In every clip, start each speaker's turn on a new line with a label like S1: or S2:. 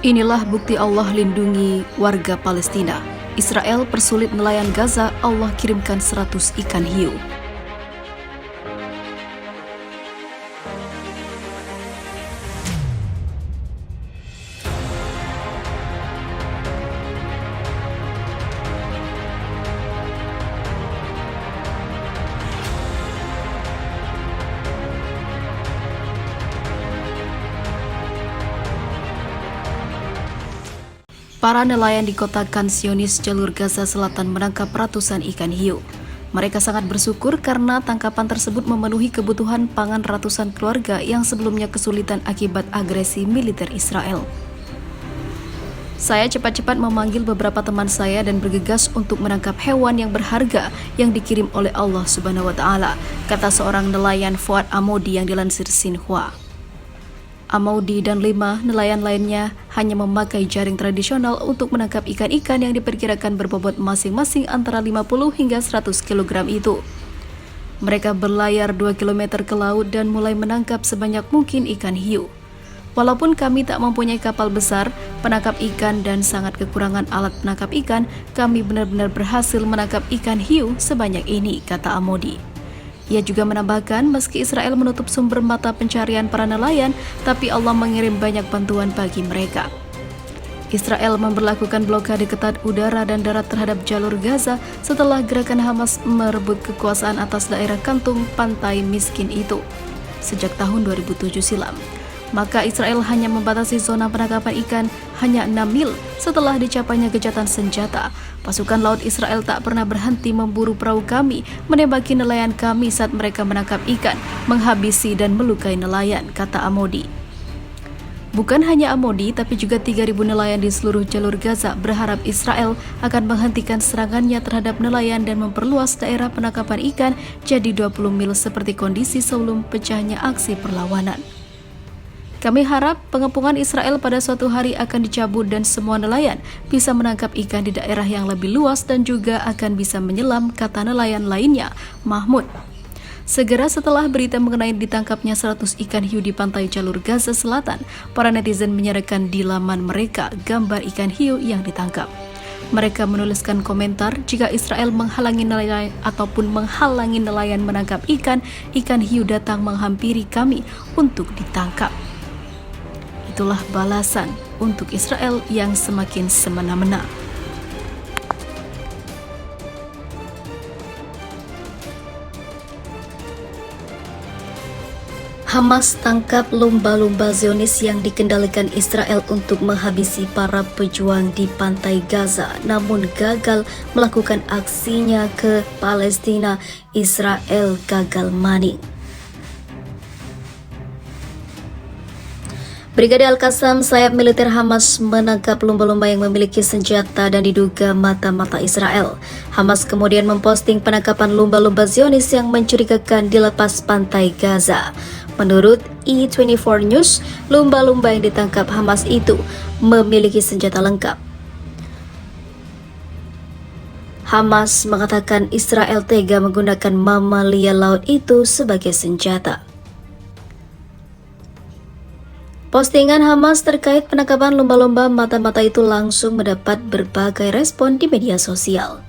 S1: Inilah bukti Allah lindungi warga Palestina. Israel persulit nelayan Gaza, Allah kirimkan 100 ikan hiu. Para nelayan di kota Khan Yunis, jalur Gaza Selatan menangkap ratusan ikan hiu. Mereka sangat bersyukur karena tangkapan tersebut memenuhi kebutuhan pangan ratusan keluarga yang sebelumnya kesulitan akibat agresi militer Israel. Saya cepat-cepat memanggil beberapa teman saya dan bergegas untuk menangkap hewan yang berharga yang dikirim oleh Allah Subhanahu wa Ta'ala, kata seorang nelayan Fuad Amoudi yang dilansir Xinhua. Amoudi dan 5 nelayan lainnya hanya memakai jaring tradisional untuk menangkap ikan-ikan yang diperkirakan berbobot masing-masing antara 50 hingga 100 kg itu. Mereka berlayar 2 km ke laut dan mulai menangkap sebanyak mungkin ikan hiu. Walaupun kami tak mempunyai kapal besar, penangkap ikan dan sangat kekurangan alat penangkap ikan, kami benar-benar berhasil menangkap ikan hiu sebanyak ini, kata Amoudi. Ia juga menambahkan, meski Israel menutup sumber mata pencarian para nelayan, tapi Allah mengirim banyak bantuan bagi mereka. Israel memberlakukan blokade ketat udara dan darat terhadap jalur Gaza setelah gerakan Hamas merebut kekuasaan atas daerah kantung pantai miskin itu sejak tahun 2007 silam. Maka Israel hanya membatasi zona penangkapan ikan hanya 6 mil setelah dicapainya gencatan senjata. Pasukan laut Israel tak pernah berhenti memburu perahu kami, menembaki nelayan kami saat mereka menangkap ikan, menghabisi dan melukai nelayan, kata Amoudi. Bukan hanya Amoudi, tapi juga 3.000 nelayan di seluruh jalur Gaza berharap Israel akan menghentikan serangannya terhadap nelayan dan memperluas daerah penangkapan ikan jadi 20 mil seperti kondisi sebelum pecahnya aksi perlawanan. Kami harap pengepungan Israel pada suatu hari akan dicabut dan semua nelayan bisa menangkap ikan di daerah yang lebih luas dan juga akan bisa menyelam, kata nelayan lainnya, Mahmud. Segera setelah berita mengenai ditangkapnya 100 ikan hiu di pantai jalur Gaza Selatan, para netizen menyerahkan di laman mereka gambar ikan hiu yang ditangkap. Mereka menuliskan komentar, jika Israel menghalangi nelayan ataupun menghalangi nelayan menangkap ikan, ikan hiu datang menghampiri kami untuk ditangkap. Itulah balasan untuk Israel yang semakin semena-mena. Hamas tangkap lumba-lumba Zionis yang dikendalikan Israel untuk menghabisi para pejuang di pantai Gaza, namun gagal melakukan aksinya ke Palestina. Israel gagal maning. Brigade Al-Qassam, sayap militer Hamas, menangkap lumba-lumba yang memiliki senjata dan diduga mata-mata Israel. Hamas kemudian memposting penangkapan lumba-lumba Zionis yang mencurigakan di lepas pantai Gaza. Menurut E24 News, lumba-lumba yang ditangkap Hamas itu memiliki senjata lengkap. Hamas mengatakan Israel tega menggunakan mamalia laut itu sebagai senjata. Postingan Hamas terkait penangkapan lumba-lumba mata-mata itu langsung mendapat berbagai respon di media sosial.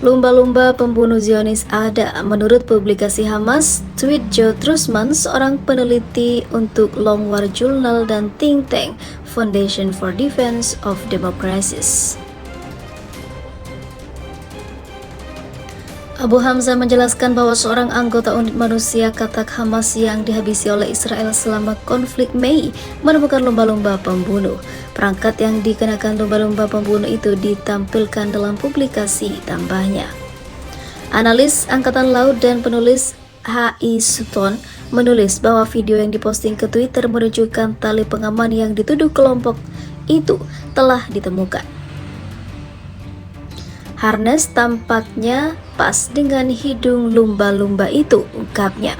S1: Lumba-lumba pembunuh Zionis ada, menurut publikasi Hamas, tweet Joe Trustman, seorang peneliti untuk Long War Journal dan think tank Foundation for Defense of Democracies. Abu Hamzah menjelaskan bahwa seorang anggota unit manusia katak Hamas yang dihabisi oleh Israel selama konflik Mei menemukan lumba-lumba pembunuh. Perangkat yang dikenakan lumba-lumba pembunuh itu ditampilkan dalam publikasi tambahnya. Analis Angkatan Laut dan penulis H.I. Sutton menulis bahwa video yang diposting ke Twitter menunjukkan tali pengaman yang dituduh kelompok itu telah ditemukan. Harness tampaknya pas dengan hidung lumba-lumba itu, ungkapnya.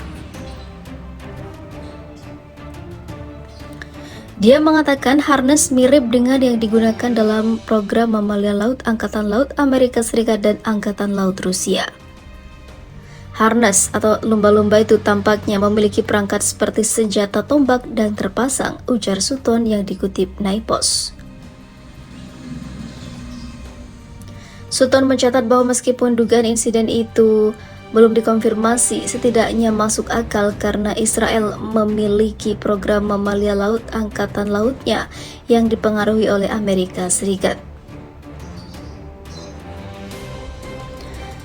S1: Dia mengatakan harness mirip dengan yang digunakan dalam program mamalia laut Angkatan Laut Amerika Serikat dan Angkatan Laut Rusia. Harness atau lumba-lumba itu tampaknya memiliki perangkat seperti senjata tombak dan terpasang, ujar Sutton yang dikutip Naipos. Sutton mencatat bahwa meskipun dugaan insiden itu belum dikonfirmasi, setidaknya masuk akal karena Israel memiliki program mamalia laut angkatan lautnya yang dipengaruhi oleh Amerika Serikat.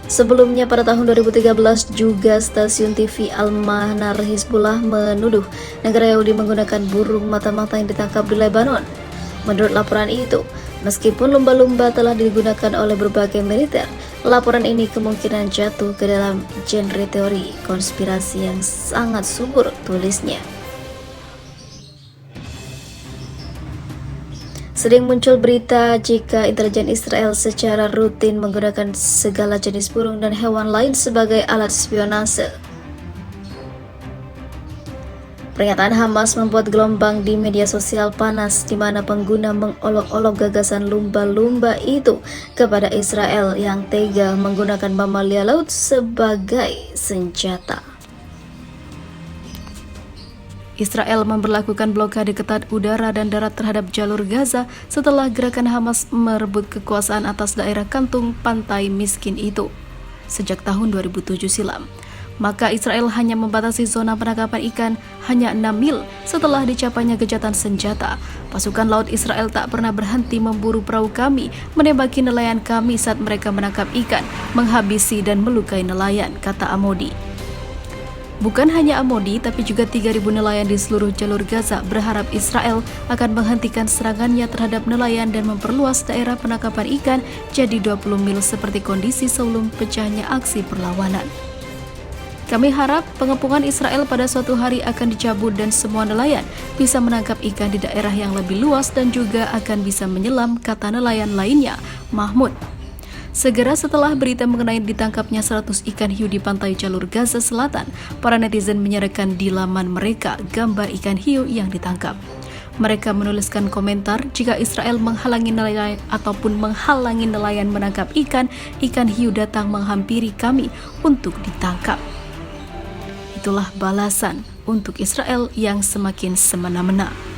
S1: Sebelumnya pada tahun 2013 juga stasiun TV Al-Manar Hizbullah menuduh negara Yahudi menggunakan burung mata-mata yang ditangkap di Lebanon. Menurut laporan itu, meskipun lumba-lumba telah digunakan oleh berbagai militer, laporan ini kemungkinan jatuh ke dalam genre teori konspirasi yang sangat subur, tulisnya. Sering muncul berita jika intelijen Israel secara rutin menggunakan segala jenis burung dan hewan lain sebagai alat spionase. Pernyataan Hamas membuat gelombang di media sosial panas di mana pengguna mengolok-olok gagasan lumba-lumba itu kepada Israel yang tega menggunakan mamalia laut sebagai senjata. Israel memberlakukan blokade ketat udara dan darat terhadap jalur Gaza setelah gerakan Hamas merebut kekuasaan atas daerah kantung pantai miskin itu sejak tahun 2007 silam. Maka Israel hanya membatasi zona penangkapan ikan hanya 6 mil setelah dicapainya gencatan senjata. Pasukan laut Israel tak pernah berhenti memburu perahu kami, menembaki nelayan kami saat mereka menangkap ikan, menghabisi dan melukai nelayan, kata Amodi. Bukan hanya Amodi, tapi juga 3.000 nelayan di seluruh jalur Gaza berharap Israel akan menghentikan serangannya terhadap nelayan dan memperluas daerah penangkapan ikan jadi 20 mil seperti kondisi sebelum pecahnya aksi perlawanan. Kami harap pengepungan Israel pada suatu hari akan dicabut dan semua nelayan bisa menangkap ikan di daerah yang lebih luas dan juga akan bisa menyelam, kata nelayan lainnya, Mahmud. Segera setelah berita mengenai ditangkapnya 100 ikan hiu di pantai jalur Gaza Selatan, para netizen menyerahkan di laman mereka gambar ikan hiu yang ditangkap. Mereka menuliskan komentar jika Israel menghalangi nelayan ataupun menghalangi nelayan menangkap ikan hiu datang menghampiri kami untuk ditangkap. Itulah balasan untuk Israel yang semakin semena-mena.